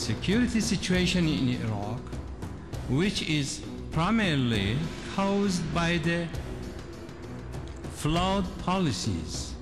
security situation in Iraq, which is primarily caused by the flawed policies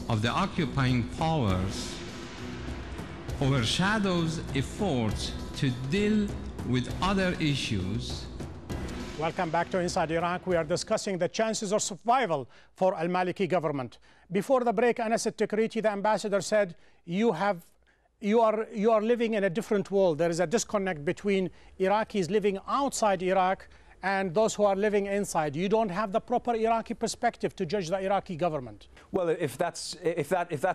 of the occupying powers, overshadows efforts to deal with other issues. Welcome back to Inside Iraq. We are discussing the chances of survival for al-Maliki government. Before the break, Anas al-Tikriti, the ambassador, said you are living in a different world. There is a disconnect between Iraqis living outside Iraq and those who are living inside. You don't have the proper Iraqi perspective to judge the Iraqi government. Well, if that's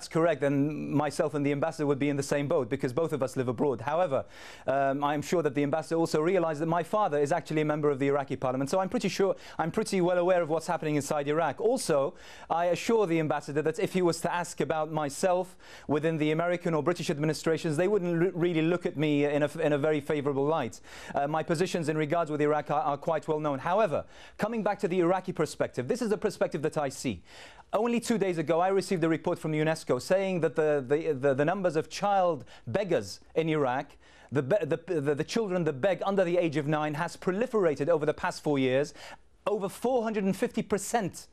correct, then myself and the ambassador would be in the same boat, because both of us live abroad. However, I'm sure that the ambassador also realized that my father is actually a member of the Iraqi parliament, so I'm pretty well aware of what's happening inside Iraq. Also, I assure the ambassador that if he was to ask about myself within the American or British administrations, they wouldn't really look at me in a very favorable light. My positions in regards with Iraq are quite well known. However, coming back to the Iraqi perspective, this is the perspective that I see. Only 2 days ago, I received a report from UNESCO saying that the numbers of child beggars in Iraq, the children that beg under the age of 9, has proliferated over the past 4 years, over 450%.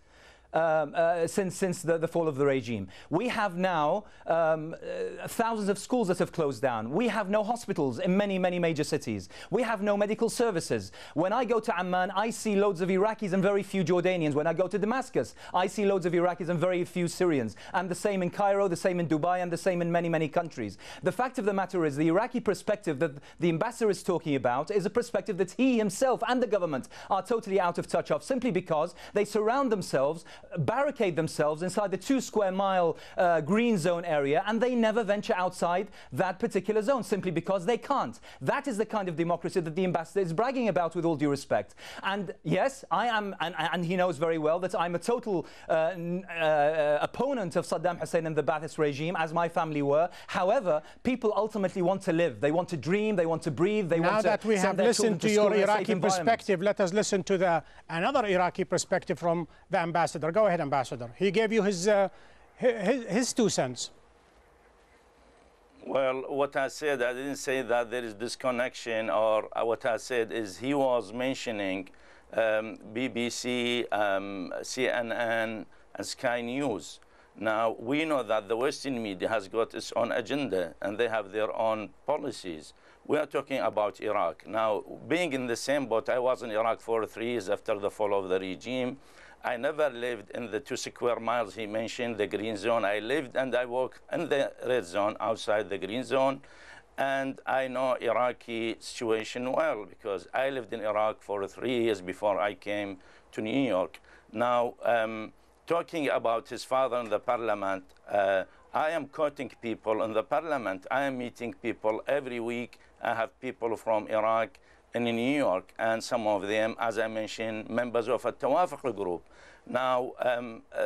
Since the fall of the regime. We have now thousands of schools that have closed down. We have no hospitals in many major cities. We have no medical services. When I go to Amman, I see loads of Iraqis and very few Jordanians. When I go to Damascus, I see loads of Iraqis and very few Syrians. And the same in Cairo, the same in Dubai, and the same in many countries. The fact of the matter is, the Iraqi perspective that the ambassador is talking about is a perspective that he himself and the government are totally out of touch of, simply because they surround themselves, barricade themselves inside the 2-square-mile green zone area, and they never venture outside that particular zone, simply because they can't. That is the kind of democracy that the ambassador is bragging about, with all due respect. And yes, I am, and he knows very well that I'm a total opponent of Saddam Hussein and the Ba'athist regime, as my family were. However, people ultimately want to live. They want to dream, they want to breathe, they want to... Now that we have listened to your Iraqi perspective, let us listen to another Iraqi perspective from the ambassador. Go ahead, Ambassador. He gave you his 2 cents. Well, what I said, I didn't say that there is disconnection, or what I said is he was mentioning BBC, CNN, and Sky News. Now, we know that the Western media has got its own agenda, and they have their own policies. We are talking about Iraq. Now, being in the same boat, I was in Iraq for 3 years after the fall of the regime. I never lived in the 2 square miles he mentioned, the green zone. I lived and I worked in the red zone outside the green zone. And I know Iraqi situation well, because I lived in Iraq for 3 years before I came to New York. Now, talking about his father in the parliament, I am quoting people in the parliament. I am meeting people every week. I have people from Iraq in New York, and some of them, as I mentioned, members of a Tawafuq group. Now,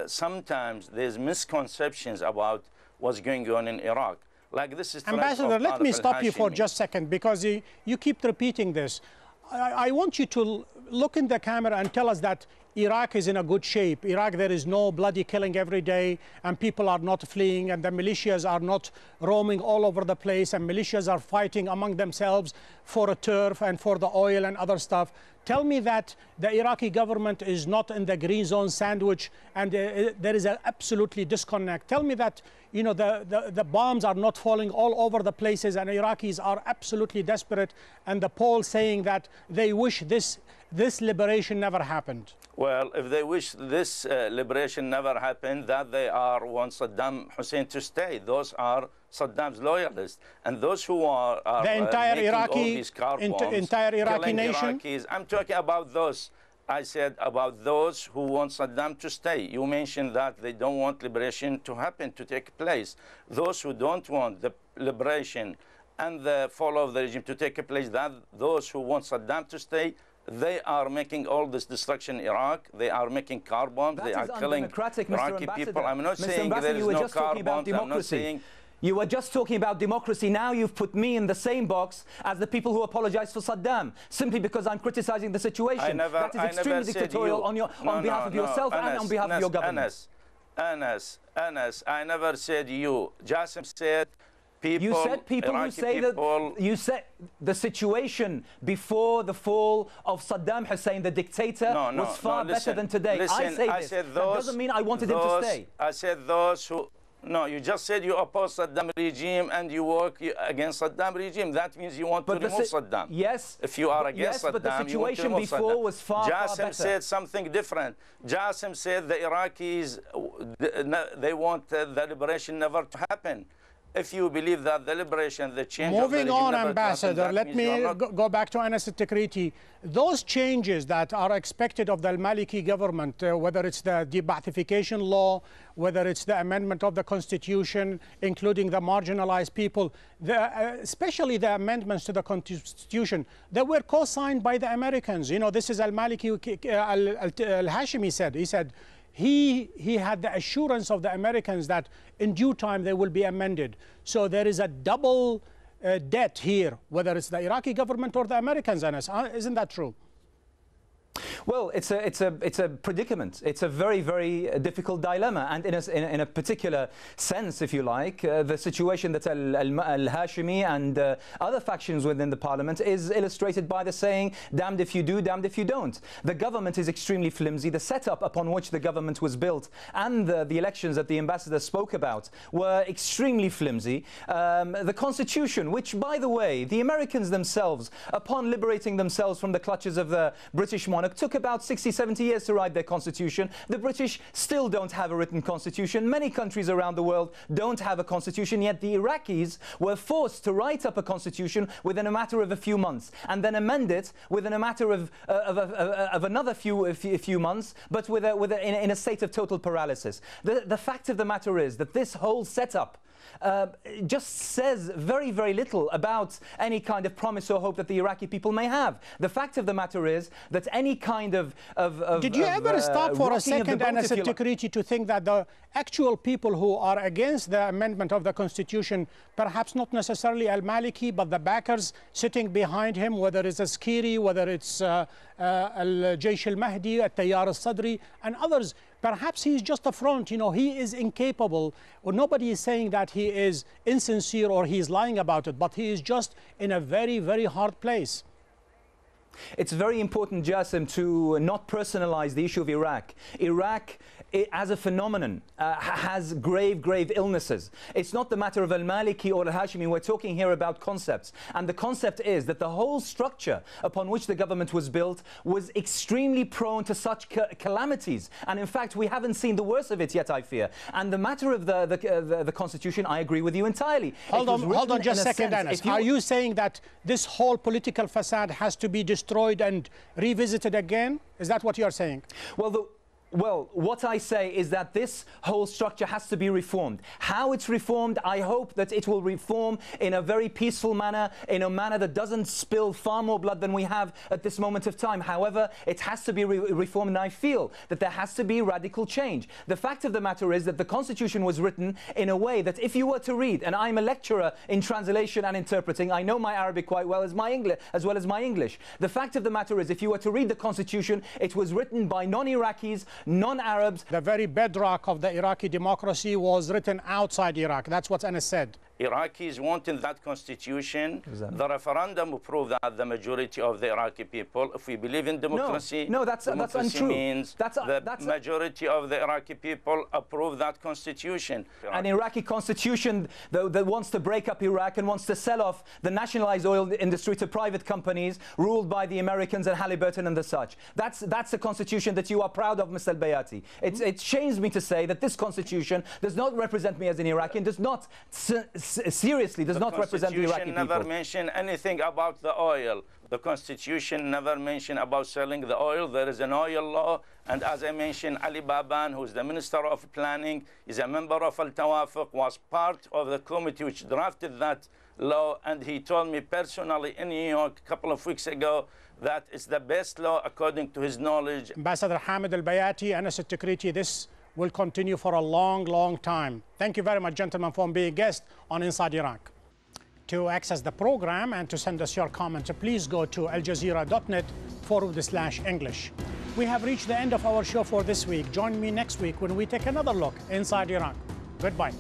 sometimes there's misconceptions about what's going on in Iraq. Like this is... Ambassador, let me stop you for just a second, because you keep repeating this. I want you to look in the camera and tell us that Iraq is in a good shape. Iraq, there is no bloody killing every day, and people are not fleeing, and the militias are not roaming all over the place, and militias are fighting among themselves for a turf and for the oil and other stuff. Tell me that the Iraqi government is not in the green zone sandwich, and there is an absolutely disconnect. Tell me that, you know, the bombs are not falling all over the places, and Iraqis are absolutely desperate, and the polls saying that they wish this liberation never happened. Well, if they wish this liberation never happened, that they want Saddam Hussein to stay. Those are Saddam's loyalists, and those who are the entire Iraqi, all these car bombs, entire Iraqi nation. Iraqis. I'm talking about those. I said about those who want Saddam to stay. You mentioned that they don't want liberation to happen, to take place. Those who don't want the liberation and the fall of the regime to take place, that those who want Saddam to stay, they are making all this destruction in Iraq. They are making car bombs. They are killing Iraqi people. I'm not saying there is no car bombs. I'm not saying... You were just talking about democracy. Now you've put me in the same box as the people who apologize for Saddam, simply because I'm criticizing the situation. That is extremely dictatorial on behalf of yourself and on behalf of your government. Anas, I never said you. Jassim said You said people who say that, you said the situation before the fall of Saddam Hussein, the dictator, was far better than today. Listen, I say this. That doesn't mean I wanted him to stay. I said those who... No, you just said you oppose Saddam regime and you work against Saddam regime. That means you want to remove Saddam. Yes. If you are against Saddam, but the situation before was far better. Jassim said something different. Jassim said the Iraqis, they want the liberation never to happen. If you believe that the liberation, the change of the regime... Moving on, Ambassador, let me go back to Anas al-Tikriti. Those changes that are expected of the al-Maliki government, whether it's the de-Ba'athification law, whether it's the amendment of the constitution, including the marginalized people, especially the amendments to the constitution, they were co-signed by the Americans. You know, this is al-Maliki, al-Hashimi said. He said, he had the assurance of the Americans that in due time they will be amended. So there is a double debt here, whether it's the Iraqi government or the Americans, Anas. Isn't that true? Well, it's a predicament. It's a very, very difficult dilemma. And in a particular sense, if you like, the situation that al-Hashimi and other factions within the parliament is illustrated by the saying, damned if you do, damned if you don't. The government is extremely flimsy. The setup upon which the government was built and the elections that the ambassador spoke about were extremely flimsy. The constitution, which, by the way, the Americans themselves, upon liberating themselves from the clutches of the British monarch, took about 60, 70 years to write their constitution. The British still don't have a written constitution. Many countries around the world don't have a constitution, yet the Iraqis were forced to write up a constitution within a matter of a few months and then amend it within a matter of another few months, but in a state of total paralysis. The fact of the matter is that this whole setup just says very, very little about any kind of promise or hope that the Iraqi people may have. The fact of the matter is that any kind of Did you ever stop for a second, Anas al-Tikriti, to think that the actual people who are against the amendment of the constitution, perhaps not necessarily al-Maliki, but the backers sitting behind him, whether it's Askiri, whether it's al-Jaysh al-Mahdi, al-Tayyar al-Sadri, and others, perhaps he's just a front, you know, he is incapable, or nobody is saying that he is insincere or he's lying about it, but he is just in a very, very hard place. It's very important, Jassim, to not personalize the issue of Iraq. Iraq, as a phenomenon, has grave, grave illnesses. It's not the matter of al-Maliki or al-Hashimi. We're talking here about concepts. And the concept is that the whole structure upon which the government was built was extremely prone to such calamities. And in fact, we haven't seen the worst of it yet, I fear. And the matter of the constitution, I agree with you entirely. Hold on just a second, Anas. Are you saying that this whole political facade has to be destroyed and revisited again? Is that what you are saying? Well, what I say is that this whole structure has to be reformed. How it's reformed, I hope that it will reform in a very peaceful manner, in a manner that doesn't spill far more blood than we have at this moment of time. However, it has to be reformed, and I feel that there has to be radical change. The fact of the matter is that the Constitution was written in a way that if you were to read, and I'm a lecturer in translation and interpreting, I know my Arabic quite well as my English. The fact of the matter is, if you were to read the Constitution, it was written by non-Iraqis, non-Arabs. The very bedrock of the Iraqi democracy was written outside Iraq. That's what Anas said. Iraqis wanted that constitution. Exactly. The referendum proved that the majority of the Iraqi people, if we believe in democracy, that's untrue. Means the majority of the Iraqi people approve that constitution. An Iraqi constitution that wants to break up Iraq and wants to sell off the nationalized oil industry to private companies ruled by the Americans and Halliburton and the such. That's a constitution that you are proud of, Mr. Al-Bayati. It shames me to say that this constitution does not represent me as an Iraqi and does not seriously does not represent the Iraqi people. The Constitution never mentioned anything about the oil. The Constitution never mentioned about selling the oil. There is an oil law, and as I mentioned, Ali Baban, who is the Minister of Planning, is a member of Al-Tawafuq, was part of the committee which drafted that law, and he told me personally in New York a couple of weeks ago that it's the best law according to his knowledge. Ambassador Hamid Al-Bayati, Anas al-Tikriti, this will continue for a long, long time. Thank you very much, gentlemen, for being a guest on Inside Iraq. To access the program and to send us your comments, please go to aljazeera.net/English. We have reached the end of our show for this week. Join me next week when we take another look inside Iraq. Goodbye.